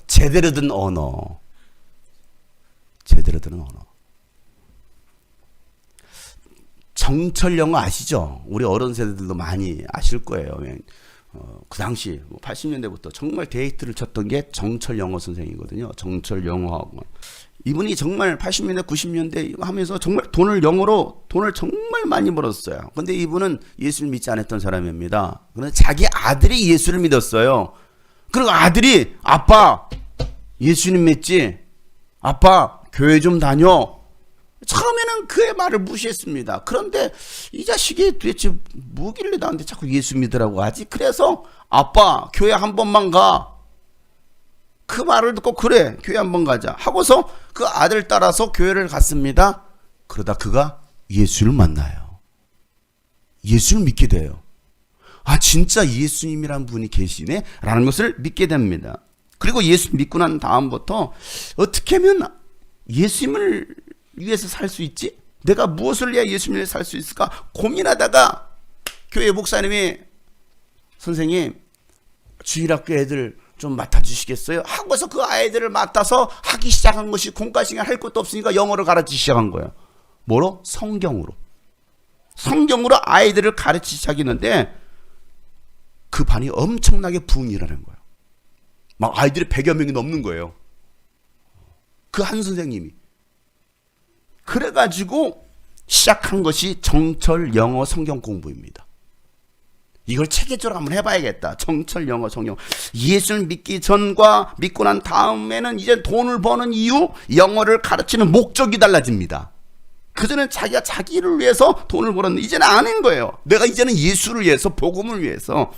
제대로 된 언어. 제대로 된 언어. 정철 영어 아시죠? 우리 어른 세대들도 많이 아실 거예요. 그 당시 80년대부터 정말 데이트를 쳤던 게 정철 영어 선생이거든요. 정철 영어학원. 이분이 정말 80년대 90년대 하면서 정말 돈을 정말 많이 벌었어요. 근데 이분은 예수를 믿지 않았던 사람입니다. 그런데 자기 아들이 예수를 믿었어요. 그리고 아들이 아빠 예수님 믿지? 아빠 교회 좀 다녀. 처음에는 그의 말을 무시했습니다. 그런데 이 자식이 도대체 뭐길래 나한테 자꾸 예수 믿으라고 하지? 그래서 아빠 교회 한 번만 가. 그 말을 듣고 그래 교회 한 번 가자 하고서 그 아들 따라서 교회를 갔습니다. 그러다 그가 예수를 만나요. 예수를 믿게 돼요. 아 진짜 예수님이란 분이 계시네 라는 것을 믿게 됩니다. 그리고 예수 믿고 난 다음부터 어떻게 하면 예수님을 위해서 살 수 있지? 내가 무엇을 해야 예수님을 위해서 살 수 있을까? 고민하다가 교회 목사님이 선생님 주일학교 애들 좀 맡아주시겠어요? 하고서 그 아이들을 맡아서 하기 시작한 것이 공과시간 할 것도 없으니까 영어를 가르치기 시작한 거예요. 뭐로? 성경으로. 성경으로 아이들을 가르치기 시작했는데 그 반이 엄청나게 부흥이라는 거예요. 막 아이들이 100여 명이 넘는 거예요. 그 한 선생님이. 그래가지고 시작한 것이 정철 영어 성경 공부입니다. 이걸 체계적으로 한번 해봐야겠다. 정철 영어 성경. 예수를 믿기 전과 믿고 난 다음에는 이제 돈을 버는 이유, 영어를 가르치는 목적이 달라집니다. 그전엔 자기가 자기를 위해서 돈을 벌었는데 이제는 아닌 거예요. 내가 이제는 예수를 위해서, 복음을 위해서.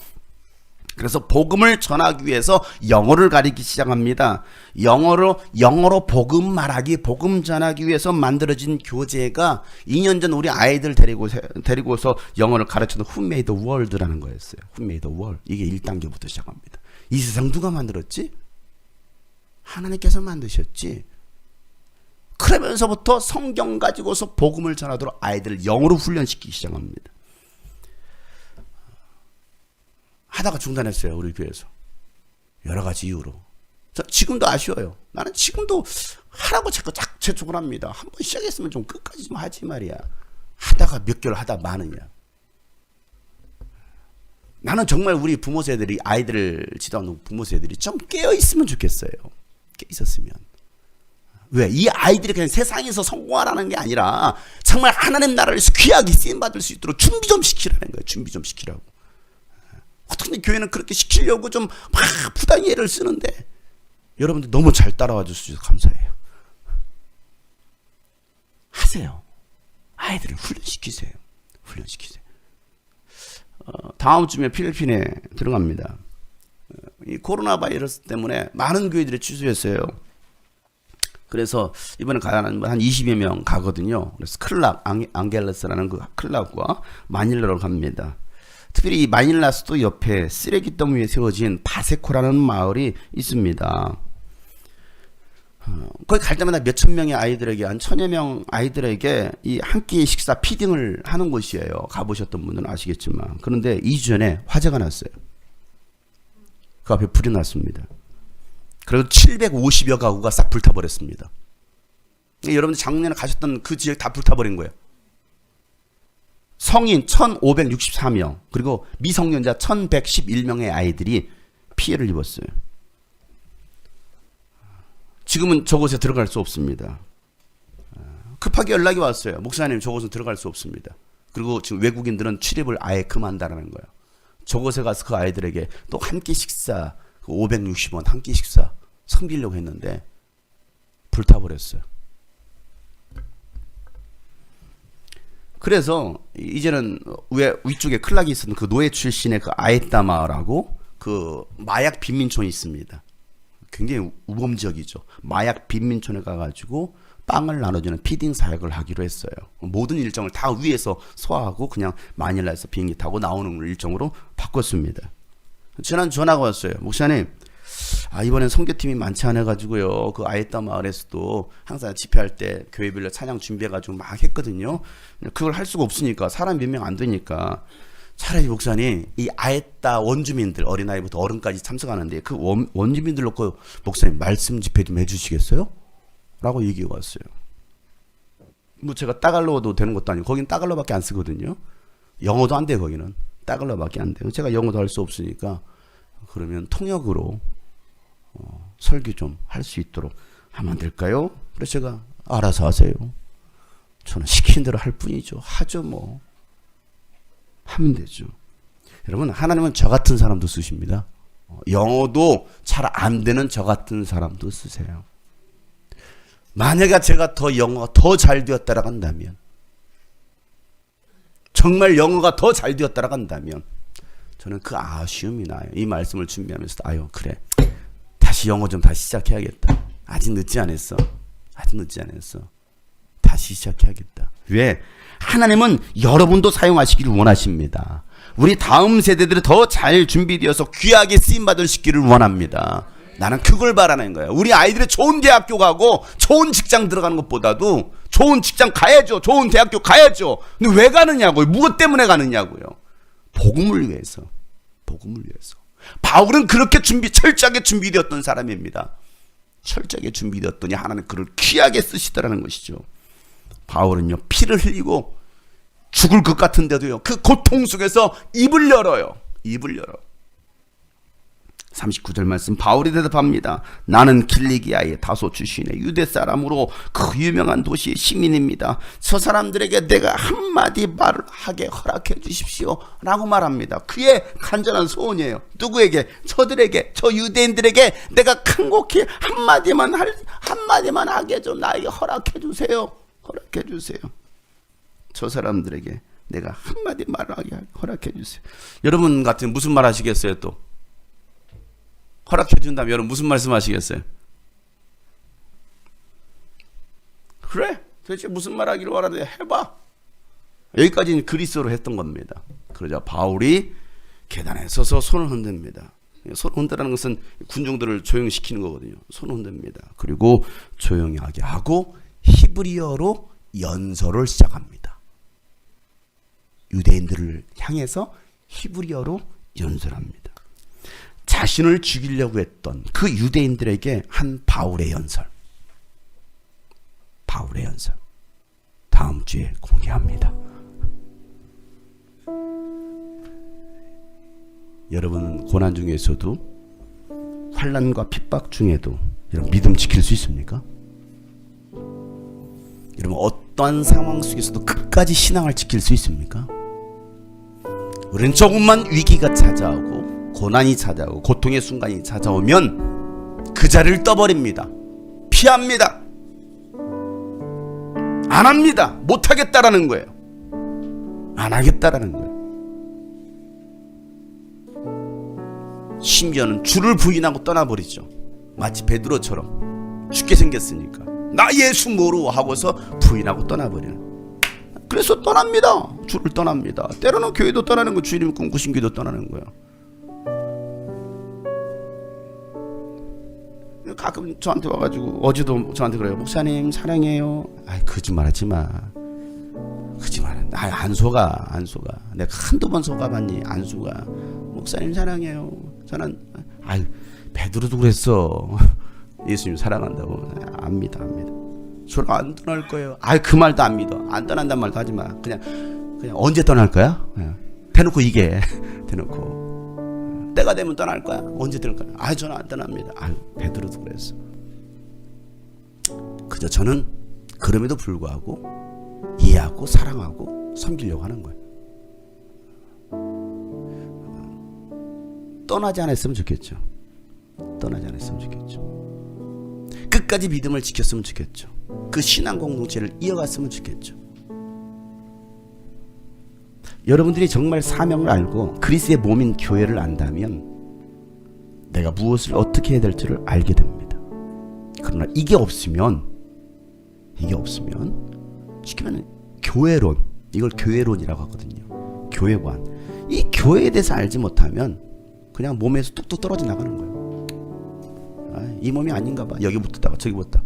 그래서 복음을 전하기 위해서 영어를 가르치기 시작합니다. 영어로 복음 말하기, 복음 전하기 위해서 만들어진 교재가 2년 전 우리 아이들 데리고서 영어를 가르치는 Who Made the World라는 거였어요. Who Made the World. 이게 1단계부터 시작합니다. 이 세상 누가 만들었지? 하나님께서 만드셨지. 그러면서부터 성경 가지고서 복음을 전하도록 아이들을 영어로 훈련시키기 시작합니다. 하다가 중단했어요. 우리 교회에서. 여러 가지 이유로. 저 지금도 아쉬워요. 나는 지금도 하라고 자꾸 재촉을 합니다. 한번 시작했으면 좀 끝까지 좀 하지 말이야. 하다가 몇 개월 하다 마느냐. 나는 정말 우리 부모 세대들이 아이들을 지도하는 부모 세대들이 좀 깨어있으면 좋겠어요. 깨어있었으면. 왜? 이 아이들이 그냥 세상에서 성공하라는 게 아니라 정말 하나님 나라를 귀하게 쓰임받을 수 있도록 준비 좀 시키라는 거예요. 준비 좀 시키라고. 어떻게 교회는 그렇게 시키려고 좀 막 부당히 애를 쓰는데 여러분들 너무 잘 따라와 주셔서 감사해요. 하세요. 아이들을 훈련시키세요. 훈련시키세요. 다음 주에 필리핀에 들어갑니다. 이 코로나 바이러스 때문에 많은 교회들이 취소했어요. 그래서 이번에 가는 한 20여 명 가거든요. 그래서 클락, 앙겔레스라는 그 클락과 마닐라로 갑니다. 특별히 이 마닐라 수도 옆에 쓰레기덩 위에 세워진 바세코라는 마을이 있습니다. 거기 갈 때마다 몇천 명의 아이들에게, 한 1000여 명 아이들에게 이 한 끼 식사 피딩을 하는 곳이에요. 가보셨던 분들은 아시겠지만. 그런데 2주 전에 화재가 났어요. 그 앞에 불이 났습니다. 그리고 750여 가구가 싹 불타버렸습니다. 여러분들 작년에 가셨던 그 지역 다 불타버린 거예요. 성인 1564명, 그리고 미성년자 1111명의 아이들이 피해를 입었어요. 지금은 저곳에 들어갈 수 없습니다. 급하게 연락이 왔어요. 목사님, 저곳은 들어갈 수 없습니다. 그리고 지금 외국인들은 출입을 아예 금한다는 거예요. 저곳에 가서 그 아이들에게 또 한 끼 식사, 560원 한 끼 식사 섬기려고 했는데 불타버렸어요. 그래서 이제는 위쪽에 클락이 있었던 그 노예 출신의 그 아에따마라고 그 마약 빈민촌이 있습니다. 굉장히 우범지역이죠. 마약 빈민촌에 가가지고 빵을 나눠주는 피딩 사역을 하기로 했어요. 모든 일정을 다 위에서 소화하고 그냥 마닐라에서 비행기 타고 나오는 일정으로 바꿨습니다. 지난 전화가 왔어요. 목사님, 이번엔 선교팀이 많지 않아가지고요. 그 아에따 마을에서도 항상 집회할 때 교회별로 찬양 준비해가지고 막 했거든요. 그걸 할 수가 없으니까 사람 몇 명 안 되니까 차라리 목사님 이 아에따 원주민들 어린아이부터 어른까지 참석하는데 그 원주민들 놓고 목사님 말씀 집회 좀 해주시겠어요? 라고 얘기가 왔어요. 뭐 제가 따갈로도 되는 것도 아니고 거긴 따갈로밖에 안 쓰거든요. 영어도 안 돼요. 거기는 따갈로밖에 안 돼요. 제가 영어도 할 수 없으니까 그러면 통역으로 설교 좀 할 수 있도록 하면 안 될까요? 그래서 제가 알아서 하세요. 저는 시킨 대로 할 뿐이죠. 하죠 뭐. 하면 되죠. 여러분, 하나님은 저 같은 사람도 쓰십니다. 영어도 잘 안 되는 저 같은 사람도 쓰세요. 만약에 제가 더 영어가 더 잘 되었다라고 한다면, 정말 영어가 더 잘 되었다라고 한다면 저는 그 아쉬움이 나요. 이 말씀을 준비하면서 그래, 다시 영어 좀 다시 시작해야겠다. 아직 늦지 않았어. 다시 시작해야겠다. 왜? 하나님은 여러분도 사용하시기를 원하십니다. 우리 다음 세대들이 더 잘 준비되어서 귀하게 쓰임받을 수 있기를 원합니다. 나는 그걸 바라는 거야. 우리 아이들이 좋은 대학교 가고 좋은 직장 들어가는 것보다도 좋은 직장 가야죠. 좋은 대학교 가야죠. 근데 왜 가느냐고요? 무엇 때문에 가느냐고요? 복음을 위해서. 바울은 그렇게 철저하게 준비되었던 사람입니다. 철저하게 준비되었더니 하나님 그를 귀하게 쓰시더라는 것이죠. 바울은요, 피를 흘리고 죽을 것 같은데도요, 그 고통 속에서 입을 열어요. 39절 말씀, 바울이 대답합니다. 나는 길리기아의 다소 출신의 유대 사람으로 그 유명한 도시의 시민입니다. 저 사람들에게 내가 한마디 말을 하게 허락해 주십시오 라고 말합니다. 그의 간절한 소원이에요. 누구에게? 저들에게, 저 유대인들에게 내가 간곡히 한마디만 하게 좀 나에게 허락해 주세요. 저 사람들에게 내가 한마디 말을 하게 허락해 주세요. 여러분 같으면 무슨 말 하시겠어요? 또 허락해 준다면 여러분 무슨 말씀 하시겠어요? 그래, 도대체 무슨 말 하기를 원하는데 해봐. 여기까지는 그리스어로 했던 겁니다. 그러자 바울이 계단에 서서 손을 흔듭니다. 손 흔드라는 것은 군중들을 조용시키는 거거든요. 손을 흔듭니다. 그리고 조용히 하게 하고 히브리어로 연설을 시작합니다. 유대인들을 향해서 히브리어로 연설합니다. 자신을 죽이려고 했던 그 유대인들에게 한 바울의 연설. 다음 주에 공개합니다. 여러분, 고난 중에서도 환난과 핍박 중에도 여러분 믿음 지킬 수 있습니까? 여러분, 어떠한 상황 속에서도 끝까지 신앙을 지킬 수 있습니까? 우리는 조금만 위기가 찾아오고 고난이 찾아오고 고통의 순간이 찾아오면 그 자리를 떠버립니다. 피합니다. 안 합니다. 못 하겠다라는 거예요. 안 하겠다라는 거예요. 심지어는 주를 부인하고 떠나버리죠. 마치 베드로처럼 죽게 생겼으니까 나 예수 모르고 하고서 부인하고 떠나버리는. 그래서 떠납니다. 주를 떠납니다. 때로는 교회도 떠나는 거, 주님 꿈꾸신 교회도 떠나는 거예요. 가끔 저한테 와가지고, 어제도 저한테 그래요. 목사님 사랑해요. 거짓말하지 마. 안 속아. 내가 한두 번 속아봤니? 안 속아. 목사님 사랑해요. 저는 베드로도 그랬어. 예수님 사랑한다고. 안 믿어. 저를 안 떠날 거예요. 그 말도 안 믿어. 안 떠난다는 말도 하지 마. 그냥 언제 떠날 거야? 대놓고 대놓고. 때가 되면 떠날 거야. 언제 떠날 거야? 저는 안 떠납니다. 베드로도 그랬어. 그저 저는 그럼에도 불구하고 이해하고 사랑하고 섬기려고 하는 거예요. 떠나지 않았으면 좋겠죠. 끝까지 믿음을 지켰으면 좋겠죠. 그 신앙 공동체를 이어갔으면 좋겠죠. 여러분들이 정말 사명을 알고 그리스도의 몸인 교회를 안다면 내가 무엇을 어떻게 해야 될지를 알게 됩니다. 그러나 이게 없으면 쉽게 말하면 교회론, 이걸 교회론이라고 하거든요. 교회관. 이 교회에 대해서 알지 못하면 그냥 몸에서 뚝뚝 떨어져 나가는 거예요. 아, 이 몸이 아닌가 봐. 여기 붙었다가 저기 붙었다.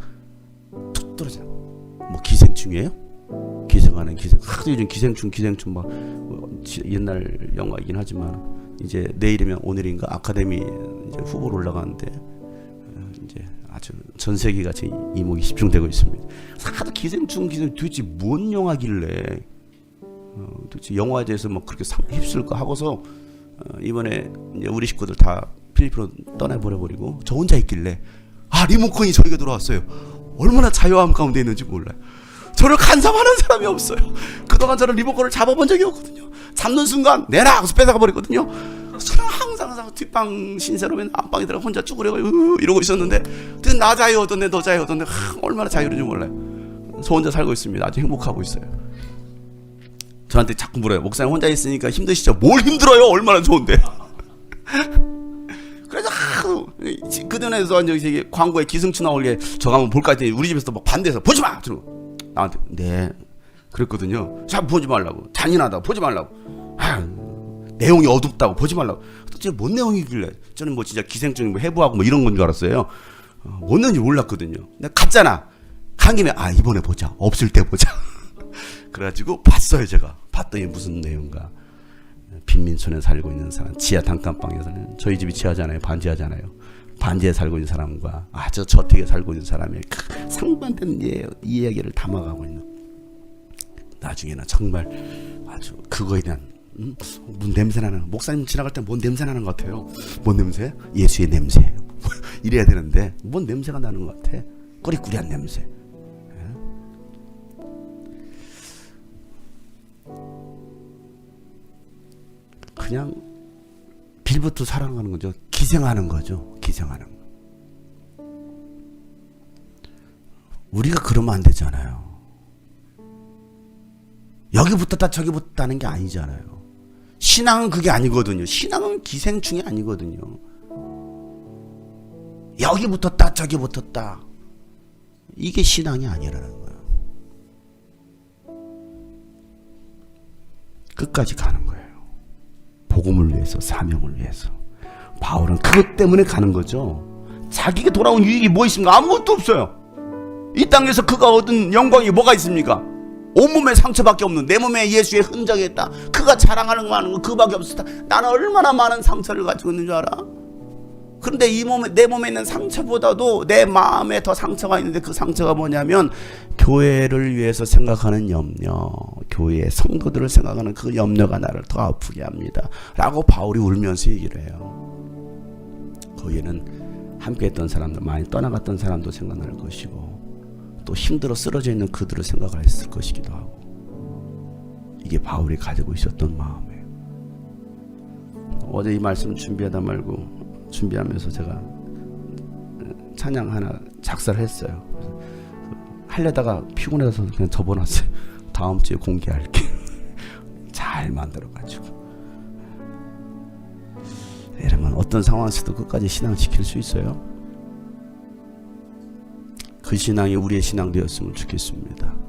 툭 떨어져. 뭐 기생충이에요? 기생하는 기생. 하도 요즘 기생충 막 옛날 영화이긴 하지만 이제 내일이면 오늘인가 아카데미 이제 후보로 올라가는데 이제 아주 전 세계가 제 이목이 집중되고 있습니다. 하도 기생충 도대체 뭔 영화길래 도대체 영화에 대해서 뭐 그렇게 휩쓸까 하고서 이번에 이제 우리 식구들 다 필리핀으로 떠나버려버리고 저 혼자 있길래 리모컨이 저에게 돌아왔어요. 얼마나 자유함 가운데 있는지 몰라요. 저를 간섭하는 사람이 없어요. 그동안 저는 리모컨을 잡아본 적이 없거든요. 잡는 순간 내놔 하고서 뺏어가 버리거든요. 저는 항상 뒷방 신세로 맨 앞방에 들어가 혼자 쭈그려 이러고 있었는데 나 자유 얻었네 너 자유 얻었네. 얼마나 자유로운지 몰라요. 저 혼자 살고 있습니다. 아주 행복하고 있어요. 저한테 자꾸 물어요. 목사님 혼자 있으니까 힘드시죠? 뭘 힘들어요? 얼마나 좋은데. 그래서 그전에도 저기 광고에 기생충 나올게 저거 한번 볼까 했더니 우리 집에서 막 반대해서 보지마! 나한테 네 그랬거든요. 자 보지 말라고. 잔인하다고 보지 말라고. 내용이 어둡다고 보지 말라고. 도대체 뭔 내용이길래 저는 뭐 진짜 기생충 뭐 해부하고 뭐 이런 건 줄 알았어요. 뭔 내용인지 몰랐거든요. 내가 갔잖아. 간 김에 이번에 보자. 없을 때 보자. 그래가지고 봤어요. 제가 봤더니 무슨 내용인가. 빈민촌에 살고 있는 사람, 지하 단칸방에 사는, 저희 집이 지하잖아요. 반지하잖아요. 반지에 살고 있는 사람과 아주 저택에 살고 있는 사람의 상반된 이야기를 담아가고 있는. 나중에는 정말 아주 그거에 대한 뭔 냄새 나는, 목사님 지나갈 때 뭔 냄새 나는 것 같아요. 뭔 냄새? 예수의 냄새. 이래야 되는데 뭔 냄새가 나는 것 같아. 꾸리꾸리한 냄새. 그냥 빌부터 사랑하는 거죠. 기생하는 거죠. 기생하는 거. 우리가 그러면 안 되잖아요. 여기 붙었다 저기 붙었다는 게 아니잖아요. 신앙은 그게 아니거든요. 신앙은 기생충이 아니거든요. 여기 붙었다 저기 붙었다 이게 신앙이 아니라는 거예요. 끝까지 가는 거예요. 복음을 위해서, 사명을 위해서. 바울은 그것 때문에 가는 거죠. 자기가 돌아온 유익이 뭐 있습니까? 아무것도 없어요. 이 땅에서 그가 얻은 영광이 뭐가 있습니까? 온몸에 상처밖에 없는, 내 몸에 예수의 흔적이 있다. 그가 자랑하는 거 그밖에 없었다. 나는 얼마나 많은 상처를 가지고 있는 줄 알아? 그런데 내 몸에 있는 상처보다도 내 마음에 더 상처가 있는데, 그 상처가 뭐냐면 교회를 위해서 생각하는 염려, 교회의 성도들을 생각하는 그 염려가 나를 더 아프게 합니다 라고 바울이 울면서 얘기를 해요. 거기에는 함께했던 사람들, 많이 떠나갔던 사람도 생각날 것이고, 또 힘들어 쓰러져 있는 그들을 생각했을 것이기도 하고, 이게 바울이 가지고 있었던 마음이에요. 어제 이 말씀 준비하면서 제가 찬양 하나 작사를 했어요. 하려다가 피곤해서 그냥 접어놨어요. 다음 주에 공개할게. 잘 만들어가지고. 여러분, 어떤 상황에서도 끝까지 신앙 지킬 수 있어요? 그 신앙이 우리의 신앙 되었으면 좋겠습니다.